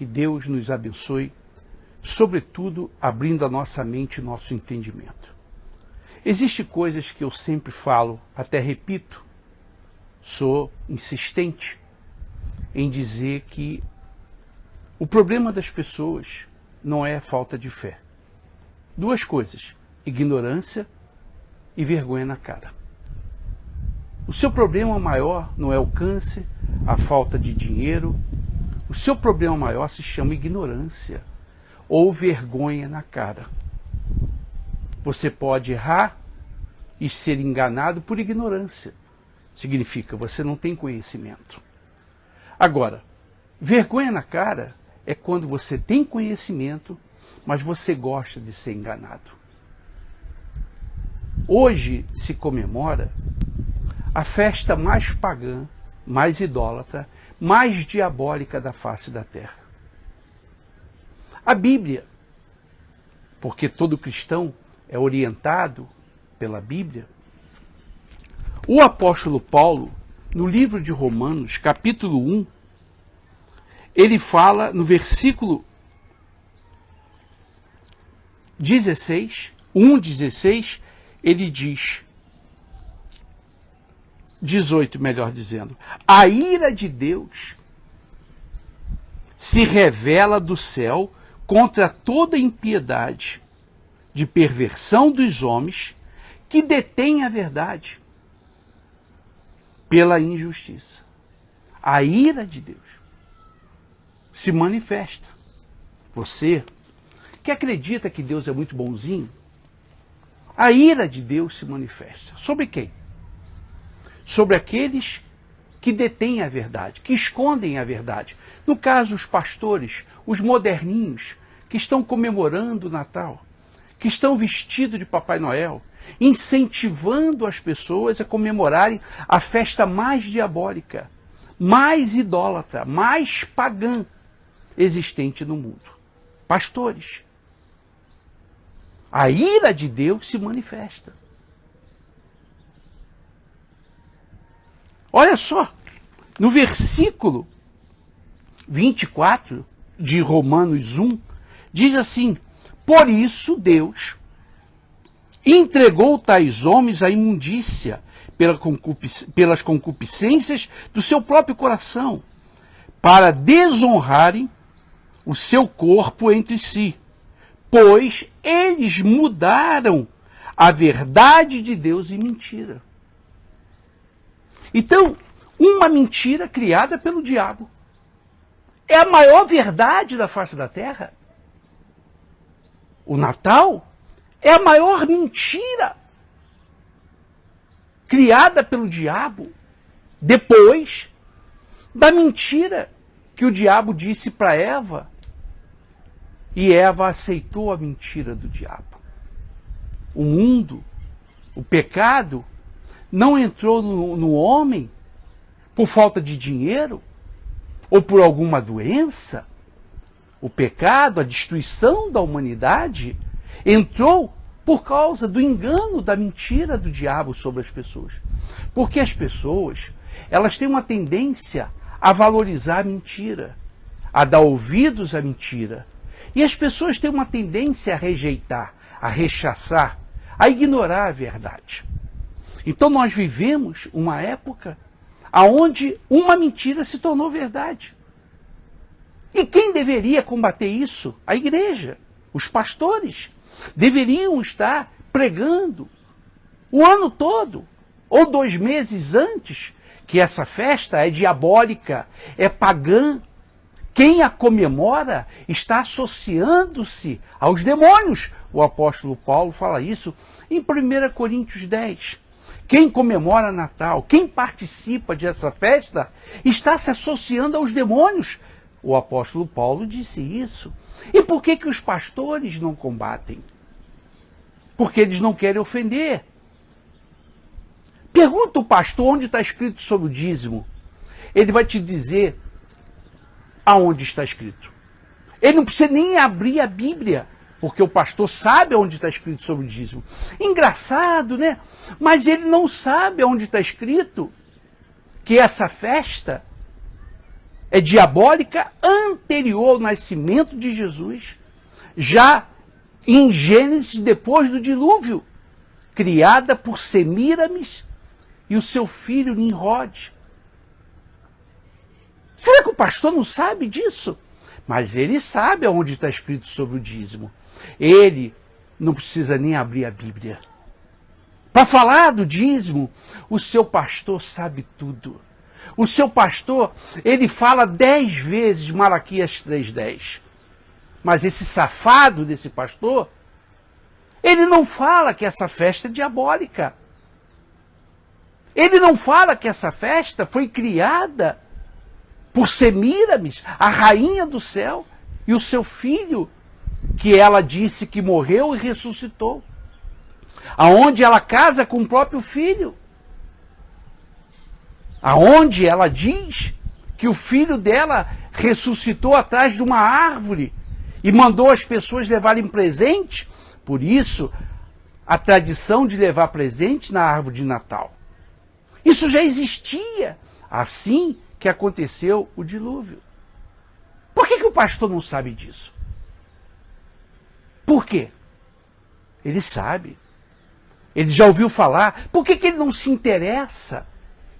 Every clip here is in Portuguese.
que Deus nos abençoe, sobretudo abrindo a nossa mente e nosso entendimento. Existem coisas que eu sempre falo, até repito, sou insistente em dizer que o problema das pessoas não é falta de fé. Duas coisas: ignorância e vergonha na cara. O seu problema maior não é o câncer, a falta de dinheiro. O seu problema maior se chama ignorância ou vergonha na cara. Você pode errar e ser enganado por ignorância. Significa você não tem conhecimento. Agora, vergonha na cara é quando você tem conhecimento, mas você gosta de ser enganado. Hoje se comemora a festa mais pagã, mais idólatra, mais diabólica da face da terra. A Bíblia, porque todo cristão é orientado pela Bíblia, o apóstolo Paulo, no livro de Romanos, capítulo 1, ele fala no versículo 16, 1:16, ele diz, 18 melhor dizendo, a ira de Deus se revela do céu contra toda impiedade de perversão dos homens que detêm a verdade pela injustiça. A ira de Deus se manifesta. Você que acredita que Deus é muito bonzinho, a ira de Deus se manifesta. Sobre quem? Sobre aqueles que detêm a verdade, que escondem a verdade. No caso, os pastores, os moderninhos, que estão comemorando o Natal, que estão vestidos de Papai Noel, incentivando as pessoas a comemorarem a festa mais diabólica, mais idólatra, mais pagã existente no mundo. Pastores. A ira de Deus se manifesta. Olha só, no versículo 24 de Romanos 1, diz assim, por isso Deus entregou tais homens à imundícia pelas concupiscências do seu próprio coração, para desonrarem o seu corpo entre si, pois eles mudaram a verdade de Deus em mentira. Então, uma mentira criada pelo diabo é a maior verdade da face da terra. O Natal é a maior mentira criada pelo diabo depois da mentira que o diabo disse para Eva. E Eva aceitou a mentira do diabo. O mundo, o pecado, não entrou no homem por falta de dinheiro ou por alguma doença. O pecado, a destruição da humanidade, entrou por causa do engano, da mentira do diabo sobre as pessoas. Porque as pessoas, elas têm uma tendência a valorizar a mentira, a dar ouvidos à mentira. E as pessoas têm uma tendência a rejeitar, a rechaçar, a ignorar a verdade. Então nós vivemos uma época onde uma mentira se tornou verdade. E quem deveria combater isso? A igreja, os pastores. Deveriam estar pregando o ano todo, ou 2 meses antes, que essa festa é diabólica, é pagã. Quem a comemora está associando-se aos demônios. O apóstolo Paulo fala isso em 1 Coríntios 10. Quem comemora Natal, quem participa dessa festa, está se associando aos demônios. O apóstolo Paulo disse isso. E por que os pastores não combatem? Porque eles não querem ofender. Pergunta o pastor onde está escrito sobre o dízimo. Ele vai te dizer aonde está escrito. Ele não precisa nem abrir a Bíblia, porque o pastor sabe onde está escrito sobre o dízimo. Engraçado, né? Mas ele não sabe onde está escrito que essa festa é diabólica anterior ao nascimento de Jesus, já em Gênesis, depois do dilúvio, criada por Semíramis e o seu filho Nimrod. Será que o pastor não sabe disso? Mas ele sabe aonde está escrito sobre o dízimo. Ele não precisa nem abrir a Bíblia. Para falar do dízimo, o seu pastor sabe tudo. O seu pastor, ele fala 10 vezes Malaquias 3:10. Mas esse safado desse pastor, ele não fala que essa festa é diabólica. Ele não fala que essa festa foi criada por Semíramis, a rainha do céu, e o seu filho, que ela disse que morreu e ressuscitou. Aonde ela casa com o próprio filho. Aonde ela diz que o filho dela ressuscitou atrás de uma árvore e mandou as pessoas levarem presente. Por isso, a tradição de levar presente na árvore de Natal. Isso já existia. Assim que aconteceu o dilúvio. Por que o pastor não sabe disso? Por quê? Ele sabe. Ele já ouviu falar. Por que ele não se interessa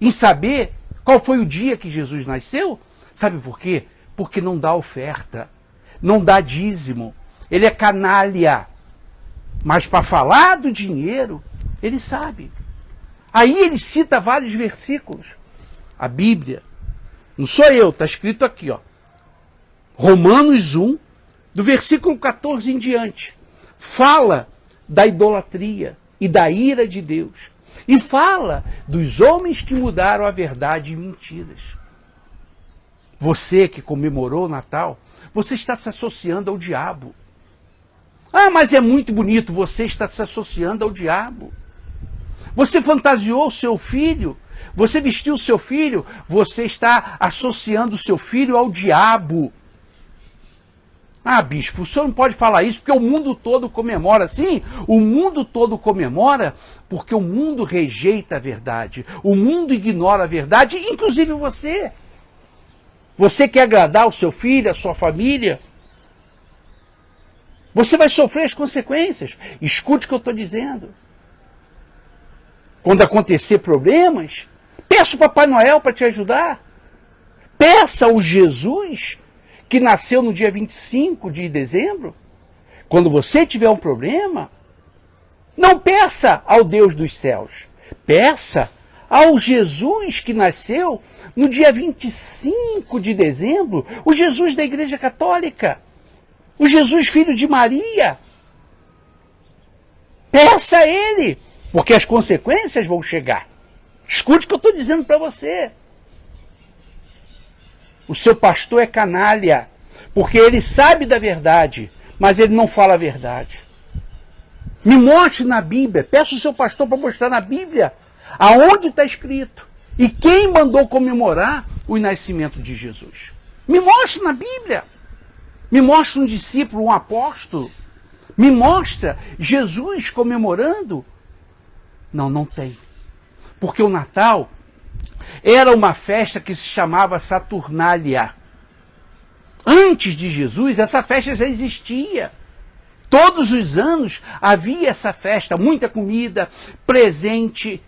em saber qual foi o dia que Jesus nasceu? Sabe por quê? Porque não dá oferta, não dá dízimo. Ele é canalha. Mas para falar do dinheiro, ele sabe. Aí ele cita vários versículos. A Bíblia, não sou eu, está escrito aqui, ó. Romanos 1, do versículo 14 em diante, fala da idolatria e da ira de Deus. E fala dos homens que mudaram a verdade em mentiras. Você que comemorou o Natal, você está se associando ao diabo. Ah, mas é muito bonito, você está se associando ao diabo. Você fantasiou o seu filho, você vestiu o seu filho, você está associando o seu filho ao diabo. Ah, bispo, o senhor não pode falar isso porque o mundo todo comemora. Sim, o mundo todo comemora porque o mundo rejeita a verdade. O mundo ignora a verdade, inclusive você. Você quer agradar o seu filho, a sua família? Você vai sofrer as consequências. Escute o que eu estou dizendo. Quando acontecer problemas, peça o Papai Noel para te ajudar. Peça ao Jesus que nasceu no dia 25 de dezembro. Quando você tiver um problema, não peça ao Deus dos céus. Peça ao Jesus que nasceu no dia 25 de dezembro, o Jesus da Igreja Católica, o Jesus filho de Maria. Peça a ele, porque as consequências vão chegar. Escute o que eu estou dizendo para você. O seu pastor é canalha, porque ele sabe da verdade, mas ele não fala a verdade. Me mostre na Bíblia, peça o seu pastor para mostrar na Bíblia aonde está escrito e quem mandou comemorar o nascimento de Jesus. Me mostre na Bíblia. Me mostre um discípulo, um apóstolo. Me mostra Jesus comemorando. Não tem. Porque o Natal era uma festa que se chamava Saturnália. Antes de Jesus, essa festa já existia. Todos os anos havia essa festa, muita comida, presente.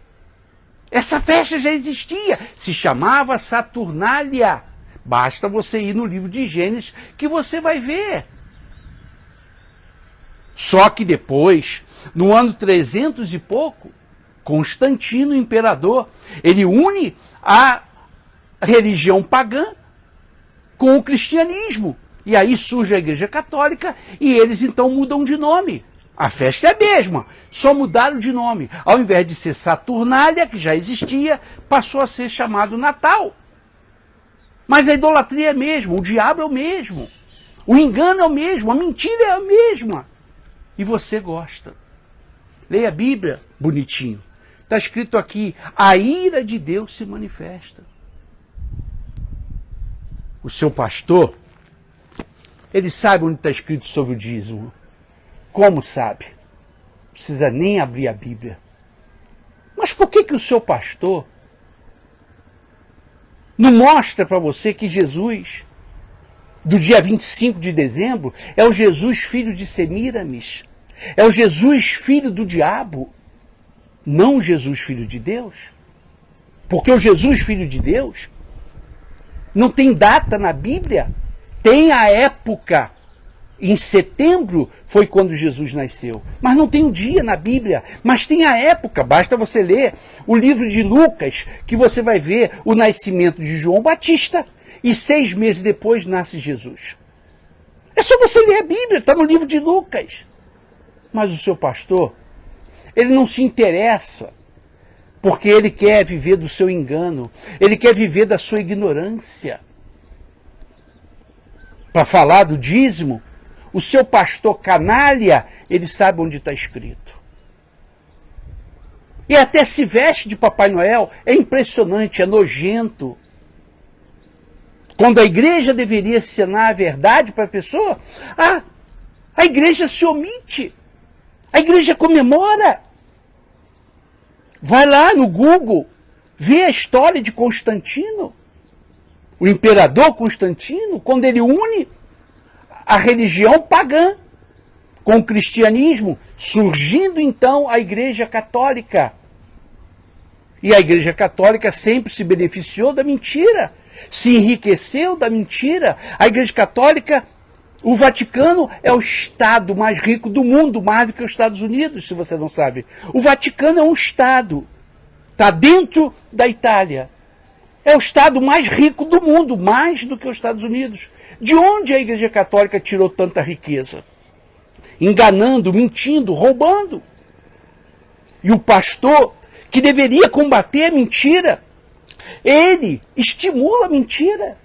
Essa festa já existia. Se chamava Saturnália. Basta você ir no livro de Gênesis que você vai ver. Só que depois, no ano 300 e pouco, Constantino, o imperador, ele une a religião pagã com o cristianismo. E aí surge a Igreja Católica e eles então mudam de nome. A festa é a mesma, só mudaram de nome. Ao invés de ser Saturnália, que já existia, passou a ser chamado Natal. Mas a idolatria é a mesma, o diabo é o mesmo, o engano é o mesmo, a mentira é a mesma. E você gosta. Leia a Bíblia, bonitinho. Está escrito aqui, a ira de Deus se manifesta. O seu pastor, ele sabe onde está escrito sobre o dízimo. Como sabe? Não precisa nem abrir a Bíblia. Mas por que o seu pastor Não mostra para você que Jesus, do dia 25 de dezembro, é o Jesus filho de Semíramis? É o Jesus filho do diabo? Não o Jesus filho de Deus? Porque o Jesus filho de Deus não tem data na Bíblia, tem a época. Em setembro foi quando Jesus nasceu. Mas não tem um dia na Bíblia, mas tem a época. Basta você ler o livro de Lucas, que você vai ver o nascimento de João Batista, e 6 meses depois nasce Jesus. É só você ler a Bíblia, está no livro de Lucas. Mas o seu pastor, ele não se interessa, porque ele quer viver do seu engano, ele quer viver da sua ignorância. Para falar do dízimo, o seu pastor canalha, ele sabe onde está escrito. E até se veste de Papai Noel, é impressionante, é nojento. Quando a igreja deveria ensinar a verdade para a pessoa, a igreja se omite. A igreja comemora. Vai lá no Google, vê a história de Constantino. O imperador Constantino, quando ele une a religião pagã com o cristianismo, surgindo então a Igreja Católica. E a Igreja Católica sempre se beneficiou da mentira, se enriqueceu da mentira. A Igreja Católica, o Vaticano é o estado mais rico do mundo, mais do que os Estados Unidos, se você não sabe. O Vaticano é um estado, está dentro da Itália. É o estado mais rico do mundo, mais do que os Estados Unidos. De onde a Igreja Católica tirou tanta riqueza? Enganando, mentindo, roubando. E o pastor, que deveria combater a mentira, ele estimula a mentira.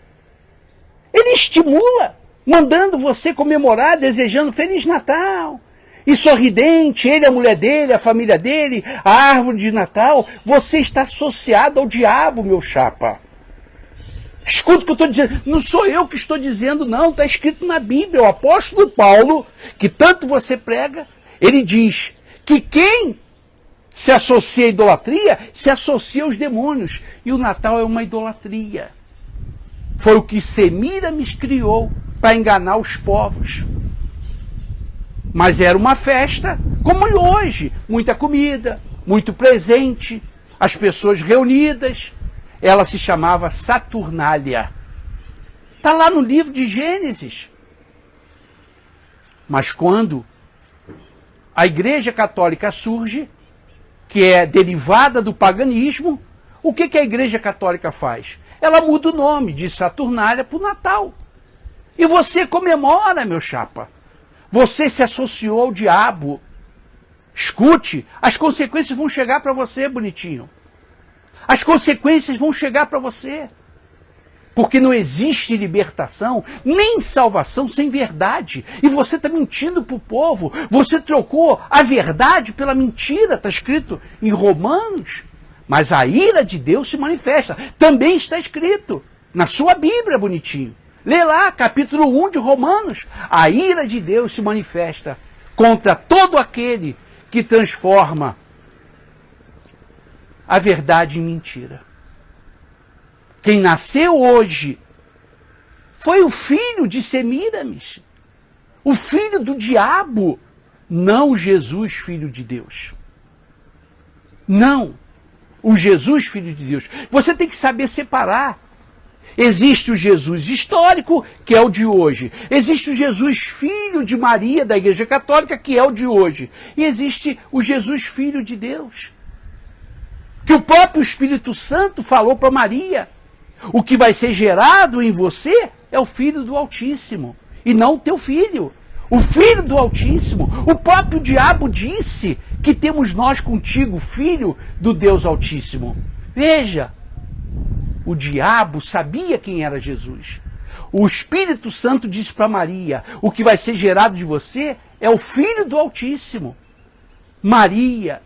Ele estimula, mandando você comemorar, desejando Feliz Natal. E sorridente, ele, a mulher dele, a família dele, a árvore de Natal. Você está associado ao diabo, meu chapa. Escuta o que eu estou dizendo. Não sou eu que estou dizendo, não. Está escrito na Bíblia. O apóstolo Paulo, que tanto você prega, ele diz que quem se associa à idolatria, se associa aos demônios. E o Natal é uma idolatria. Foi o que Semíramis criou para enganar os povos. Mas era uma festa, como hoje. Muita comida, muito presente, as pessoas reunidas. Ela se chamava Saturnália. Está lá no livro de Gênesis. Mas quando a Igreja Católica surge, que é derivada do paganismo, o que a Igreja Católica faz? Ela muda o nome de Saturnália para o Natal. E você comemora, meu chapa. Você se associou ao diabo. Escute, as consequências vão chegar para você, bonitinho. As consequências vão chegar para você. Porque não existe libertação, nem salvação sem verdade. E você está mentindo para o povo. Você trocou a verdade pela mentira. Está escrito em Romanos. Mas a ira de Deus se manifesta. Também está escrito na sua Bíblia, bonitinho. Lê lá, capítulo 1 de Romanos. A ira de Deus se manifesta contra todo aquele que transforma a verdade em mentira. Quem nasceu hoje foi o filho de Semíramis, o filho do diabo, não Jesus, filho de Deus. Não, o Jesus, filho de Deus. Você tem que saber separar. Existe o Jesus histórico, que é o de hoje. Existe o Jesus filho de Maria, da Igreja Católica, que é o de hoje. E existe o Jesus filho de Deus, que o próprio Espírito Santo falou para Maria. O que vai ser gerado em você é o Filho do Altíssimo, e não o teu filho. O Filho do Altíssimo. O próprio diabo disse que temos nós contigo, Filho do Deus Altíssimo. Veja, o diabo sabia quem era Jesus. O Espírito Santo disse para Maria, o que vai ser gerado de você é o Filho do Altíssimo. Maria,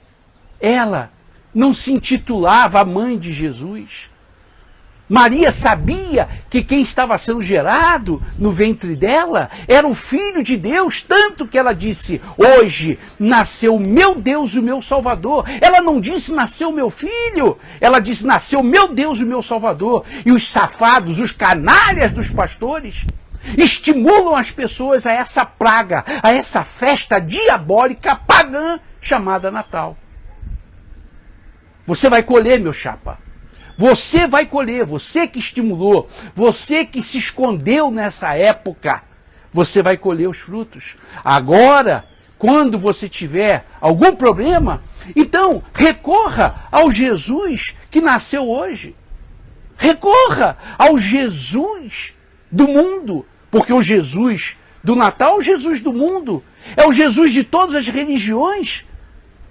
ela não se intitulava a mãe de Jesus. Maria sabia que quem estava sendo gerado no ventre dela era o Filho de Deus, tanto que ela disse, hoje nasceu meu Deus e o meu Salvador. Ela não disse, nasceu meu filho, ela disse, nasceu meu Deus e o meu Salvador. E os safados, os canalhas dos pastores, estimulam as pessoas a essa praga, a essa festa diabólica pagã chamada Natal. Você vai colher, meu chapa. Você vai colher, você que estimulou, você que se escondeu nessa época, você vai colher os frutos. Agora, quando você tiver algum problema, então recorra ao Jesus que nasceu hoje. Recorra ao Jesus do mundo, porque o Jesus do Natal é o Jesus do mundo, é o Jesus de todas as religiões.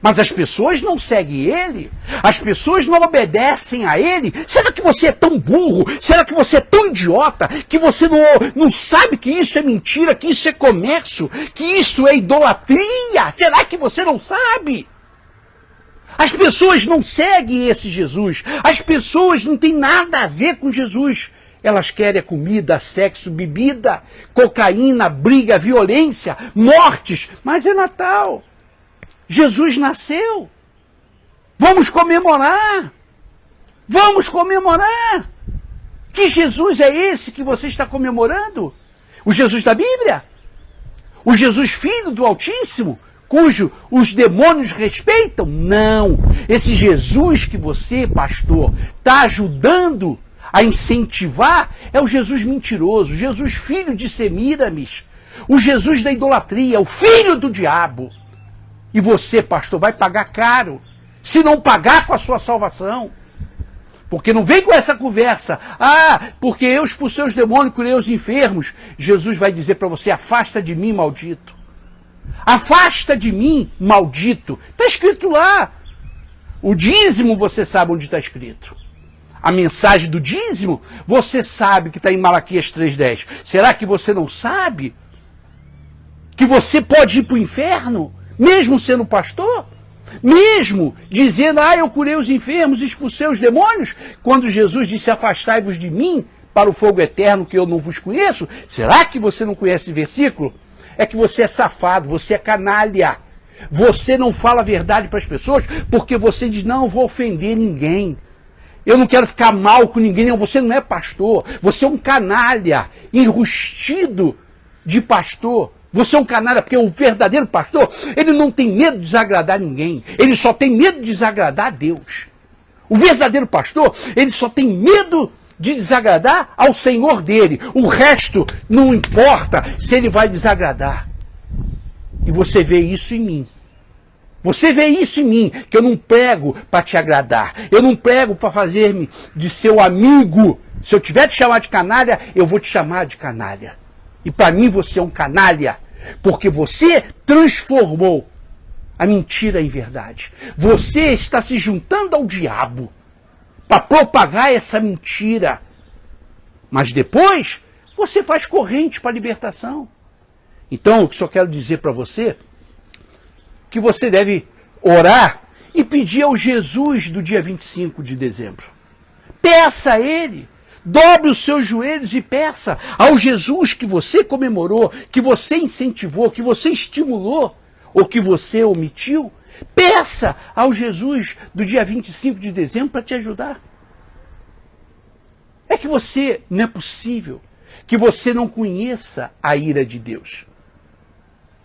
Mas as pessoas não seguem ele, as pessoas não obedecem a ele. Será que você é tão burro? Será que você é tão idiota que você não sabe que isso é mentira, que isso é comércio, que isso é idolatria? Será que você não sabe? As pessoas não seguem esse Jesus, as pessoas não têm nada a ver com Jesus. Elas querem comida, sexo, bebida, cocaína, briga, violência, mortes, mas é Natal. Jesus nasceu. Vamos comemorar. Vamos comemorar. Que Jesus é esse que você está comemorando? O Jesus da Bíblia? O Jesus Filho do Altíssimo, cujo os demônios respeitam? Não. Esse Jesus que você, pastor, está ajudando a incentivar é o Jesus mentiroso, Jesus filho de Semíramis, o Jesus da idolatria, o filho do diabo. E você, pastor, vai pagar caro, se não pagar com a sua salvação. Porque não vem com essa conversa, porque eu expulsei os demônios e curei os enfermos. Jesus vai dizer para você, afasta de mim, maldito. Afasta de mim, maldito. Está escrito lá. O dízimo, você sabe onde está escrito. A mensagem do dízimo, você sabe que está em Malaquias 3,10. Será que você não sabe que você pode ir para o inferno? Mesmo sendo pastor, mesmo dizendo, eu curei os enfermos, expulsei os demônios, quando Jesus disse, afastai-vos de mim para o fogo eterno que eu não vos conheço, será que você não conhece esse versículo? É que você é safado, você é canalha, você não fala a verdade para as pessoas, porque você diz, não, eu vou ofender ninguém, eu não quero ficar mal com ninguém, não, você não é pastor, você é um canalha, enrustido de pastor. Você é um canalha, porque o verdadeiro pastor, ele não tem medo de desagradar ninguém. Ele só tem medo de desagradar a Deus. O verdadeiro pastor, ele só tem medo de desagradar ao Senhor dele. O resto não importa se ele vai desagradar. E você vê isso em mim. Você vê isso em mim, que eu não prego para te agradar. Eu não prego para fazer-me de seu amigo. Se eu tiver te chamar de canalha, eu vou te chamar de canalha. E para mim você é um canalha. Porque você transformou a mentira em verdade. Você está se juntando ao diabo para propagar essa mentira. Mas depois, você faz corrente para a libertação. Então, eu só quero dizer para você que você deve orar e pedir ao Jesus do dia 25 de dezembro. Peça a Ele. Dobre os seus joelhos e peça ao Jesus que você comemorou, que você incentivou, que você estimulou, ou que você omitiu. Peça ao Jesus do dia 25 de dezembro para te ajudar. É que você, não é possível que você não conheça a ira de Deus.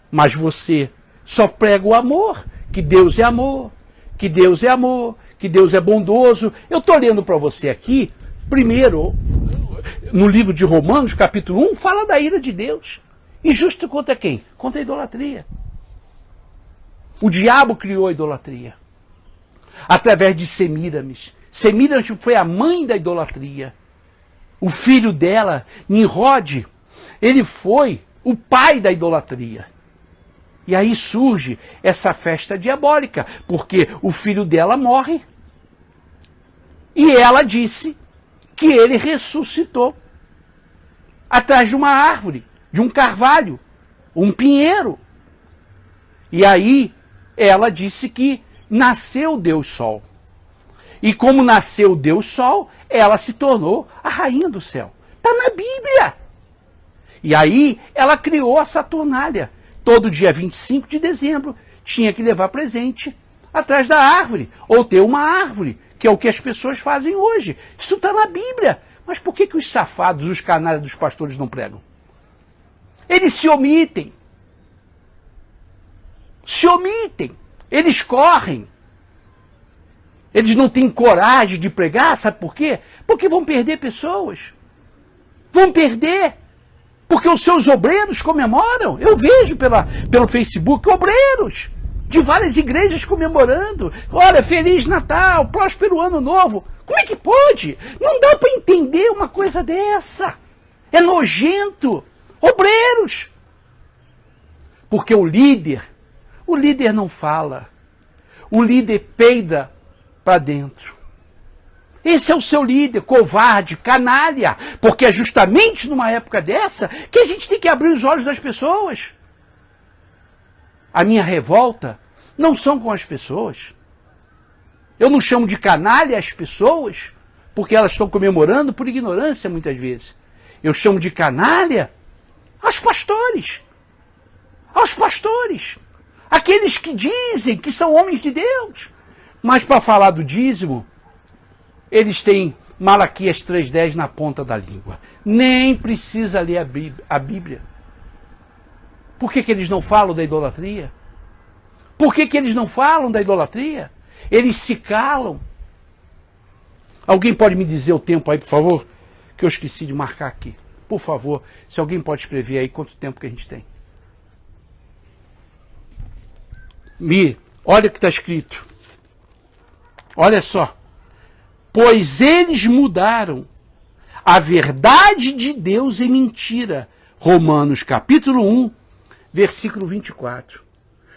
Mas você só prega o amor, que Deus é amor, que Deus é amor, que Deus é bondoso. Eu estou lendo para você aqui. Primeiro, no livro de Romanos, capítulo 1, fala da ira de Deus. Injusto contra quem? Contra a idolatria. O diabo criou a idolatria. Através de Semíramis. Semíramis foi a mãe da idolatria. O filho dela, Nimrod, ele foi o pai da idolatria. E aí surge essa festa diabólica, porque o filho dela morre. E ela disse que ele ressuscitou atrás de uma árvore, de um carvalho, um pinheiro. E aí ela disse que nasceu Deus Sol. E como nasceu Deus Sol, ela se tornou a rainha do céu. Está na Bíblia. E aí ela criou a Saturnália. Todo dia 25 de dezembro tinha que levar presente atrás da árvore, ou ter uma árvore, que é o que as pessoas fazem hoje. Isso está na Bíblia. Mas por que os safados, os canalhas dos pastores não pregam? Eles se omitem. Se omitem. Eles correm. Eles não têm coragem de pregar, sabe por quê? Porque vão perder pessoas. Vão perder. Porque os seus obreiros comemoram. Eu vejo pelo Facebook obreiros de várias igrejas comemorando. Olha, Feliz Natal, próspero Ano Novo. Como é que pode? Não dá para entender uma coisa dessa. É nojento. Obreiros. Porque o líder não fala. O líder peida para dentro. Esse é o seu líder, covarde, canalha. Porque é justamente numa época dessa que a gente tem que abrir os olhos das pessoas. A minha revolta não são com as pessoas. Eu não chamo de canalha as pessoas, porque elas estão comemorando por ignorância muitas vezes. Eu chamo de canalha aos pastores. Aos pastores. Aqueles que dizem que são homens de Deus. Mas para falar do dízimo, eles têm Malaquias 3,10 na ponta da língua. Nem precisa ler a Bíblia. Por que eles não falam da idolatria? Por que eles não falam da idolatria? Eles se calam. Alguém pode me dizer o tempo aí, por favor? Que eu esqueci de marcar aqui. Por favor, se alguém pode escrever aí quanto tempo que a gente tem. Olha o que está escrito. Olha só. Pois eles mudaram a verdade de Deus em mentira. Romanos capítulo 1, versículo 24.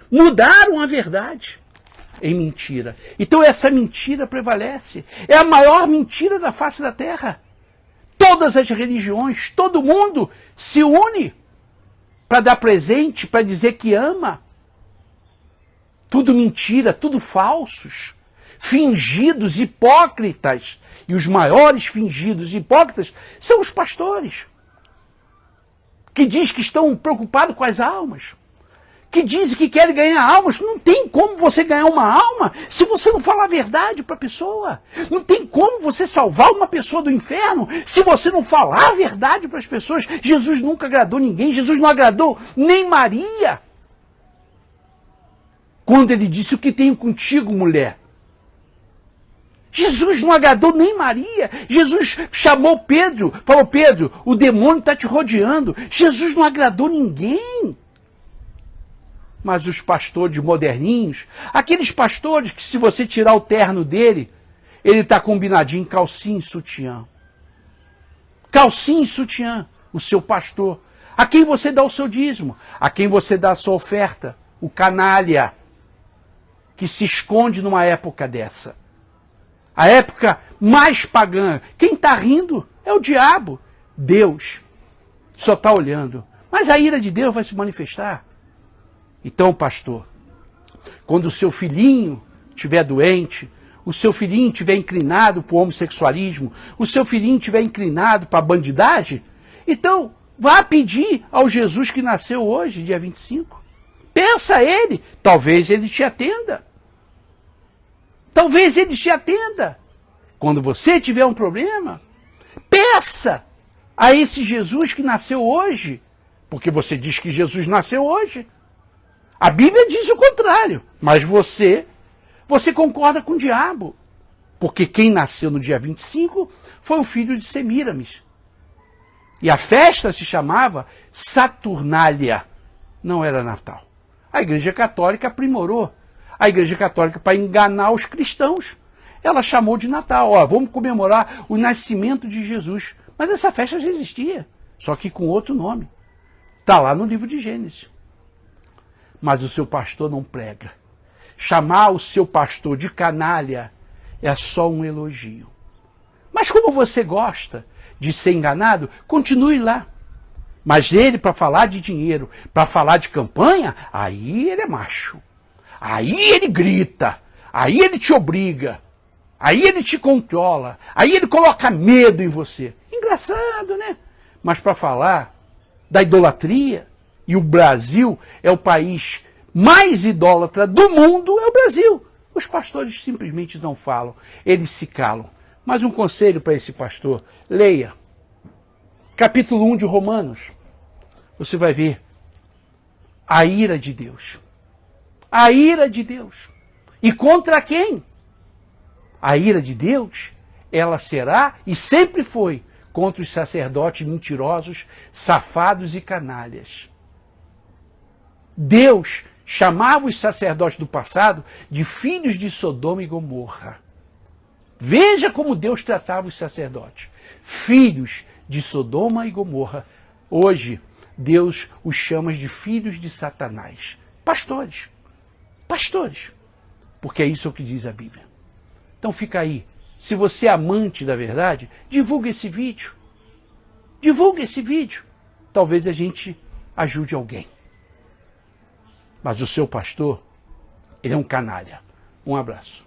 Mudaram a verdade em mentira. Então essa mentira prevalece. É a maior mentira da face da terra. Todas as religiões, todo mundo se une para dar presente, para dizer que ama. Tudo mentira, tudo falsos. Fingidos, hipócritas. E os maiores fingidos hipócritas são os pastores. Que diz que estão preocupados com as almas. Que dizem que querem ganhar almas. Não tem como você ganhar uma alma se você não falar a verdade para a pessoa. Não tem como você salvar uma pessoa do inferno se você não falar a verdade para as pessoas. Jesus nunca agradou ninguém. Jesus não agradou nem Maria. Quando ele disse: o que tenho contigo, mulher? Jesus não agradou nem Maria. Jesus chamou Pedro, falou: Pedro, o demônio está te rodeando. Jesus não agradou ninguém. Mas os pastores moderninhos, aqueles pastores que se você tirar o terno dele, ele está combinadinho, calcinha e sutiã. Calcinha e sutiã, o seu pastor. A quem você dá o seu dízimo, a quem você dá a sua oferta, o canalha, que se esconde numa época dessa. A época mais pagã. Quem está rindo é o diabo. Deus só está olhando. Mas a ira de Deus vai se manifestar. Então, pastor, quando o seu filhinho estiver doente, o seu filhinho estiver inclinado para o homossexualismo, o seu filhinho estiver inclinado para a bandidagem, então vá pedir ao Jesus que nasceu hoje, dia 25. Peça a ele, talvez ele te atenda. Talvez ele te atenda. Quando você tiver um problema, peça a esse Jesus que nasceu hoje, porque você diz que Jesus nasceu hoje. A Bíblia diz o contrário, mas você concorda com o diabo. Porque quem nasceu no dia 25 foi o filho de Semíramis. E a festa se chamava Saturnália, não era Natal. A Igreja Católica aprimorou. A Igreja Católica, para enganar os cristãos, ela chamou de Natal. Ó, vamos comemorar o nascimento de Jesus. Mas essa festa já existia, só que com outro nome. Está lá no livro de Gênesis. Mas o seu pastor não prega. Chamar o seu pastor de canalha é só um elogio. Mas como você gosta de ser enganado, continue lá. Mas ele, para falar de dinheiro, para falar de campanha, aí ele é macho. Aí ele grita. Aí ele te obriga. Aí ele te controla, aí ele coloca medo em você. Engraçado, né? Mas para falar da idolatria, e o Brasil é o país mais idólatra do mundo, é o Brasil. Os pastores simplesmente não falam, eles se calam. Mas um conselho para esse pastor, leia capítulo 1 de Romanos. Você vai ver a ira de Deus. A ira de Deus. E contra quem? A ira de Deus, ela será e sempre foi contra os sacerdotes mentirosos, safados e canalhas. Deus chamava os sacerdotes do passado de filhos de Sodoma e Gomorra. Veja como Deus tratava os sacerdotes. Filhos de Sodoma e Gomorra. Hoje, Deus os chama de filhos de Satanás. Pastores. Pastores. Porque é isso que diz a Bíblia. Então fica aí. Se você é amante da verdade, divulgue esse vídeo. Divulgue esse vídeo. Talvez a gente ajude alguém. Mas o seu pastor, ele é um canalha. Um abraço.